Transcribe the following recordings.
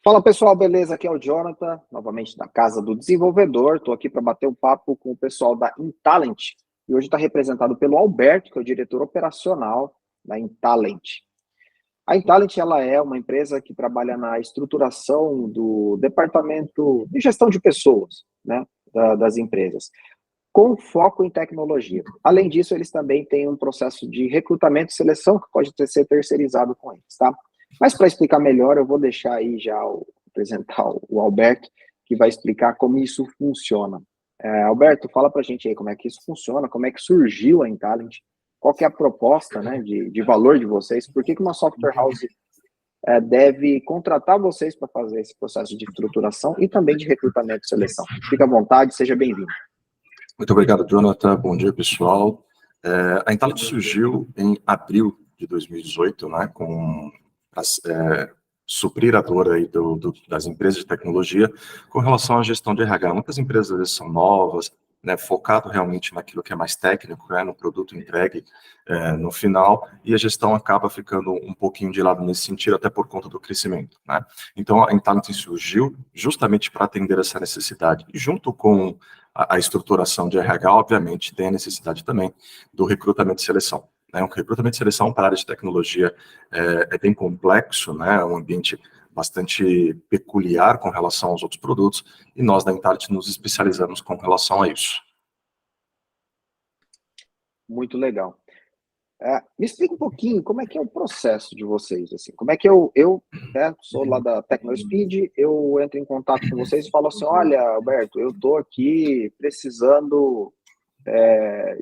Fala pessoal, beleza? Aqui é o Jonathan, novamente da Casa do Desenvolvedor. Estou aqui para bater um papo com o pessoal da Intalent e hoje está representado pelo Alberto, que é o diretor operacional da Intalent. A Intalent ela é uma empresa que trabalha na estruturação do departamento de gestão de pessoas, né, das empresas, com foco em tecnologia. Além disso, eles também têm um processo de recrutamento e seleção que pode ser terceirizado com eles, tá? Mas para explicar melhor, eu vou deixar aí já apresentar o Alberto, que vai explicar como isso funciona. Alberto, fala para a gente aí como é que isso funciona, como é que surgiu a Intalent, qual que é a proposta, né, de valor de vocês, por que uma software house deve contratar vocês para fazer esse processo de estruturação e também de recrutamento e seleção. Fica à vontade, seja bem-vindo. Muito obrigado, Jonathan. Bom dia, pessoal. A Intalent surgiu em abril de 2018, né, para suprir a dor aí das empresas de tecnologia com relação à gestão de RH. Muitas empresas às vezes são novas, né, focado realmente naquilo que é mais técnico, né, no produto entregue no final, e a gestão acaba ficando um pouquinho de lado nesse sentido, até por conta do crescimento, né? Então, a Intalent surgiu justamente para atender essa necessidade, e junto com a estruturação de RH, obviamente, tem a necessidade também do recrutamento e seleção. Né? O recrutamento e seleção para a área de tecnologia é bem complexo, né? É um ambiente bastante peculiar com relação aos outros produtos, e nós da Intalent nos especializamos com relação a isso. Muito legal. Me explica um pouquinho como é que é o processo de vocês, assim, como é que eu sou lá da TecnoSpeed, eu entro em contato com vocês e falo assim, olha, Alberto, eu estou aqui precisando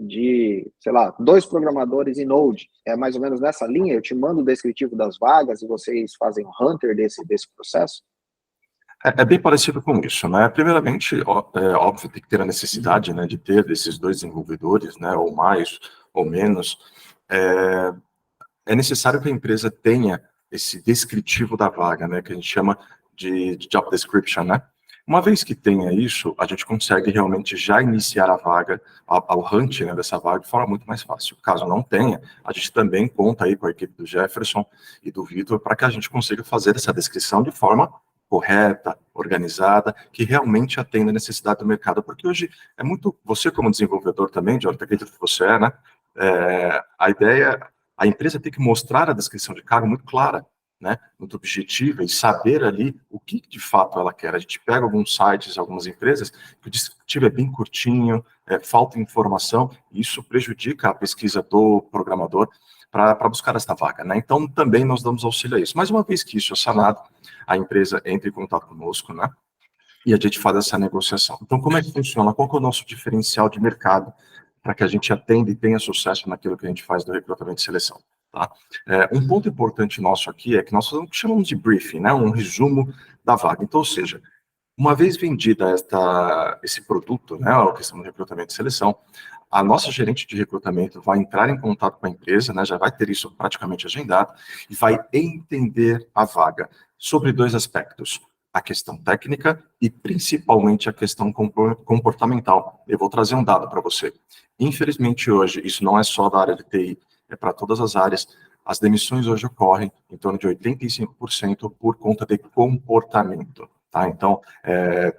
de, sei lá, 2 programadores em Node, é mais ou menos nessa linha, eu te mando o descritivo das vagas e vocês fazem o hunter desse processo? É bem parecido com isso, né? Primeiramente, óbvio, tem que ter a necessidade, né, de ter esses 2 desenvolvedores, né, ou mais, ou menos. É necessário que a empresa tenha esse descritivo da vaga, né, que a gente chama de job description, né? Uma vez que tenha isso, a gente consegue realmente já iniciar a vaga, ao hunt, né, dessa vaga de forma muito mais fácil. Caso não tenha, a gente também conta aí com a equipe do Jefferson e do Vitor para que a gente consiga fazer essa descrição de forma correta, organizada, que realmente atenda a necessidade do mercado, porque hoje é muito, você como desenvolvedor também, Jonathan, acredito que você é, né? A ideia, a empresa tem que mostrar a descrição de cargo muito clara, né, muito objetiva, e saber ali o que de fato ela quer. A gente pega alguns sites, algumas empresas, que o descritivo é bem curtinho, falta informação, e isso prejudica a pesquisa do programador para buscar esta vaga, né? Então, também nós damos auxílio a isso. Mas uma vez que isso é sanado, a empresa entra em contato conosco, né? E a gente faz essa negociação. Então, como é que funciona? Qual que é o nosso diferencial de mercado para que a gente atenda e tenha sucesso naquilo que a gente faz do recrutamento e seleção? Tá? Um ponto importante nosso aqui é que nós chamamos de briefing, né? Um resumo da vaga. Então, ou seja, uma vez vendida esse produto, né, a questão do recrutamento e seleção, a nossa gerente de recrutamento vai entrar em contato com a empresa, né, já vai ter isso praticamente agendado, e vai entender a vaga sobre 2 aspectos: a questão técnica e principalmente a questão comportamental. Eu vou trazer um dado para você. Infelizmente, hoje, isso não é só da área de TI, é para todas as áreas. As demissões hoje ocorrem em torno de 85% por conta de comportamento. Tá? Então,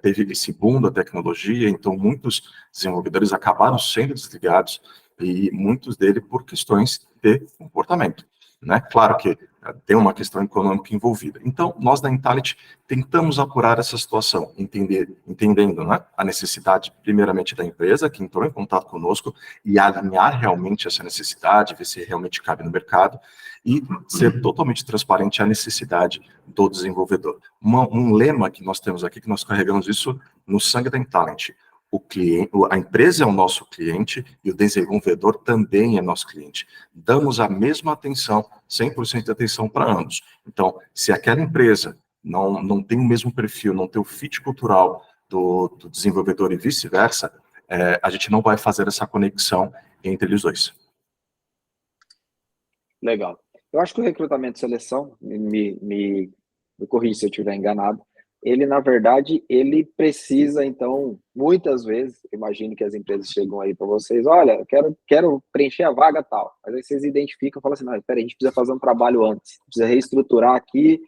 teve esse boom da tecnologia, então muitos desenvolvedores acabaram sendo desligados, e muitos deles por questões de comportamento, né? Claro que tem uma questão econômica envolvida. Então, nós da Intalent tentamos apurar essa situação, entendendo, né, a necessidade, primeiramente, da empresa, que entrou em contato conosco, e alinhar realmente essa necessidade, ver se realmente cabe no mercado, e ser totalmente transparente à necessidade do desenvolvedor. Um lema que nós temos aqui, que nós carregamos isso no sangue da Intalent: o cliente, a empresa é o nosso cliente e o desenvolvedor também é nosso cliente. Damos a mesma atenção, 100% de atenção para ambos. Então, se aquela empresa não tem o mesmo perfil, não tem o fit cultural do desenvolvedor e vice-versa, a gente não vai fazer essa conexão entre eles dois. Legal. Eu acho que o recrutamento e seleção, me corrija se eu estiver enganado, ele, na verdade, ele precisa, então, muitas vezes, imagino que as empresas chegam aí para vocês, olha, eu quero preencher a vaga tal, mas aí vocês identificam e falam assim, não, espera, a gente precisa fazer um trabalho antes, precisa reestruturar aqui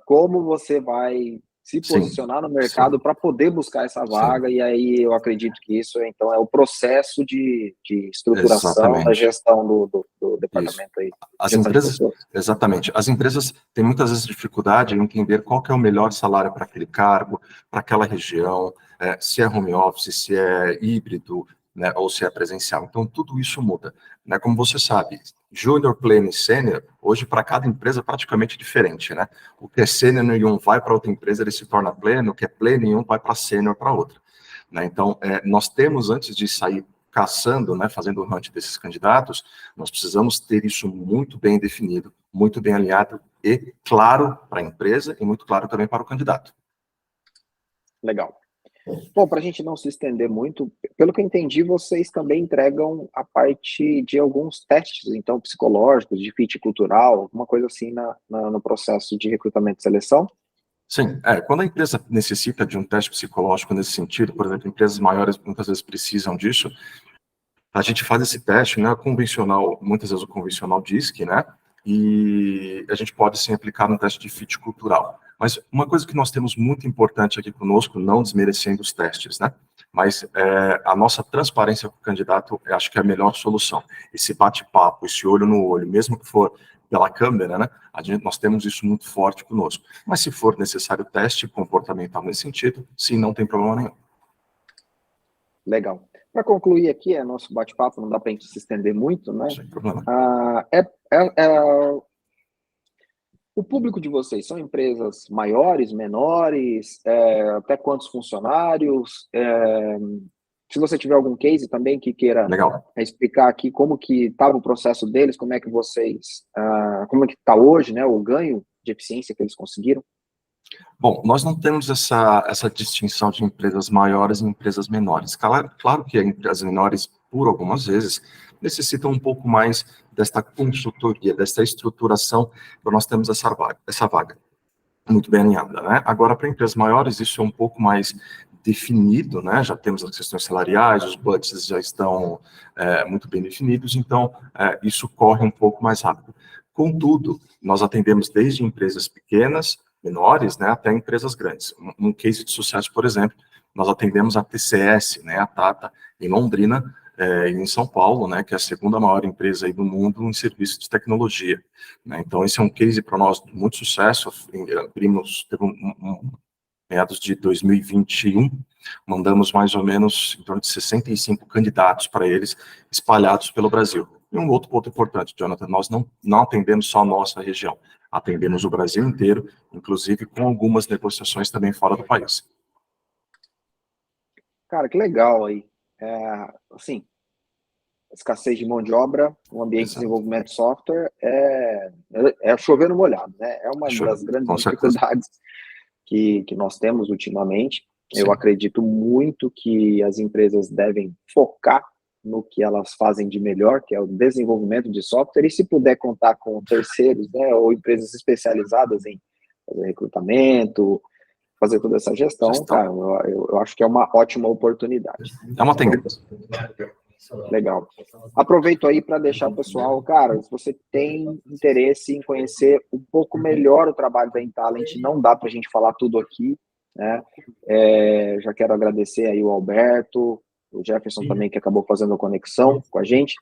como você vai se Sim, posicionar no sim, mercado para poder buscar essa sim, vaga, e aí eu acredito que isso, então, é o processo de estruturação da exatamente. gestão do Isso. departamento aí, As gestão de empresas, pessoas. exatamente. As empresas têm muitas vezes dificuldade em entender qual que é o melhor salário para aquele cargo, para aquela região, se é home office, se é híbrido, né, ou se é presencial. Então, tudo isso muda. Né? Como você sabe, junior, pleno e sênior, hoje para cada empresa é praticamente diferente. Né? O que é sênior em um vai para outra empresa, ele se torna pleno, o que é pleno em um vai para sênior para outra. Né? Então, nós temos, antes de sair caçando, né, fazendo o hunt desses candidatos, nós precisamos ter isso muito bem definido, muito bem alinhado e claro para a empresa e muito claro também para o candidato. Legal. Bom, para a gente não se estender muito, pelo que eu entendi, vocês também entregam a parte de alguns testes, então, psicológicos, de fit cultural, alguma coisa assim no processo de recrutamento e seleção? Sim, quando a empresa necessita de um teste psicológico nesse sentido, por exemplo, empresas maiores muitas vezes precisam disso, a gente faz esse teste, né, convencional, muitas vezes o convencional DISC, né, e a gente pode sim aplicar no teste de fit cultural. Mas uma coisa que nós temos muito importante aqui conosco, não desmerecendo os testes, né, mas a nossa transparência com o candidato, eu acho que é a melhor solução. Esse bate-papo, esse olho no olho, mesmo que for pela câmera, né, nós temos isso muito forte conosco. Mas se for necessário teste comportamental nesse sentido, sim, não tem problema nenhum. Legal. Para concluir aqui, nosso bate-papo, não dá para a gente se estender muito, né? Sem problema. Ah, é, é, é, o público de vocês são empresas maiores, menores? Até quantos funcionários? Se você tiver algum case também que queira Legal. explicar aqui como que estava o processo deles, como é que vocês, como é que está hoje, né? O ganho de eficiência que eles conseguiram? Bom, nós não temos essa distinção de empresas maiores e empresas menores. Claro que empresas menores, por algumas vezes, necessitam um pouco mais desta consultoria, desta estruturação, para nós termos essa vaga muito bem alinhada, né? Agora, para empresas maiores, isso é um pouco mais definido, né? Já temos as questões salariais, os budgets já estão muito bem definidos, então isso corre um pouco mais rápido. Contudo, nós atendemos desde empresas pequenas, menores, né, até empresas grandes. Um case de sucesso, por exemplo, nós atendemos a TCS, né, a Tata, em Londrina, e em São Paulo, né, que é a segunda maior empresa aí do mundo em serviço de tecnologia. Né? Então, esse é um case para nós de muito sucesso. Abrimos, meados de 2021, mandamos mais ou menos em torno de 65 candidatos para eles, espalhados pelo Brasil. E um outro ponto importante, Jonathan, nós não atendemos só a nossa região, atendemos o Brasil inteiro, inclusive com algumas negociações também fora do país. Cara, que legal aí. Assim, escassez de mão de obra, o ambiente de Exato. desenvolvimento de software é chover no molhado, né? É uma Show. das grandes Com certeza. dificuldades que nós temos ultimamente. Eu Sim. acredito muito que as empresas devem focar no que elas fazem de melhor, que é o desenvolvimento de software, e se puder contar com terceiros, né, ou empresas especializadas em fazer recrutamento, fazer toda essa gestão, cara, Gestão. eu acho que é uma ótima oportunidade. É uma tendência. Legal. Aproveito aí para deixar o pessoal, cara, se você tem interesse em conhecer um pouco melhor o trabalho da Intalent, não dá para a gente falar tudo aqui, né? Já quero agradecer aí o Alberto, o Jefferson também, que acabou fazendo a conexão com a gente.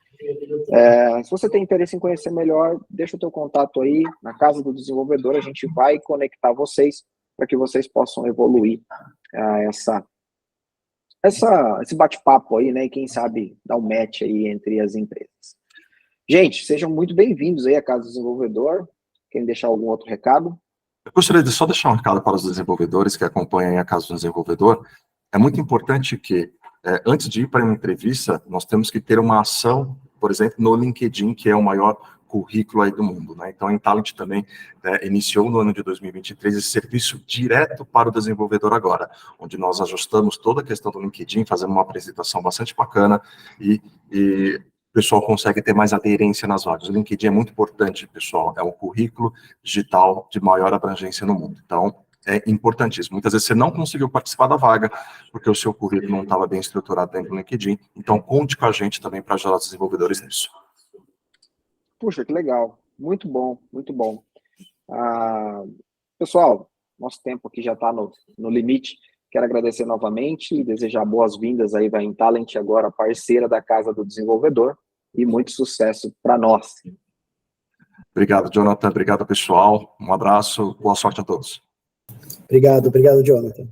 Se você tem interesse em conhecer melhor, deixa o teu contato aí na Casa do Desenvolvedor, a gente vai conectar vocês para que vocês possam evoluir esse bate-papo aí, né? E quem sabe dar um match aí entre as empresas. Gente, sejam muito bem-vindos aí à Casa do Desenvolvedor. Querem deixar algum outro recado? Eu gostaria de só deixar um recado para os desenvolvedores que acompanham a Casa do Desenvolvedor. É muito importante que, antes de ir para uma entrevista, nós temos que ter uma ação, por exemplo, no LinkedIn, que é o maior currículo aí do mundo, né? Então, a Intalent também iniciou no ano de 2023 esse serviço direto para o desenvolvedor agora, onde nós ajustamos toda a questão do LinkedIn, fazendo uma apresentação bastante bacana e o pessoal consegue ter mais aderência nas vagas. O LinkedIn é muito importante, pessoal, é um currículo digital de maior abrangência no mundo. Então, é importantíssimo. Muitas vezes você não conseguiu participar da vaga porque o seu currículo não estava bem estruturado dentro do LinkedIn. Então, conte com a gente também para ajudar os desenvolvedores nisso. Puxa, que legal. Muito bom, muito bom. Pessoal, nosso tempo aqui já está no limite. Quero agradecer novamente e desejar boas-vindas aí da Intalent, agora parceira da Casa do Desenvolvedor, e muito sucesso para nós. Obrigado, Jonathan. Obrigado, pessoal. Um abraço. Boa sorte a todos. Obrigado, Jonathan.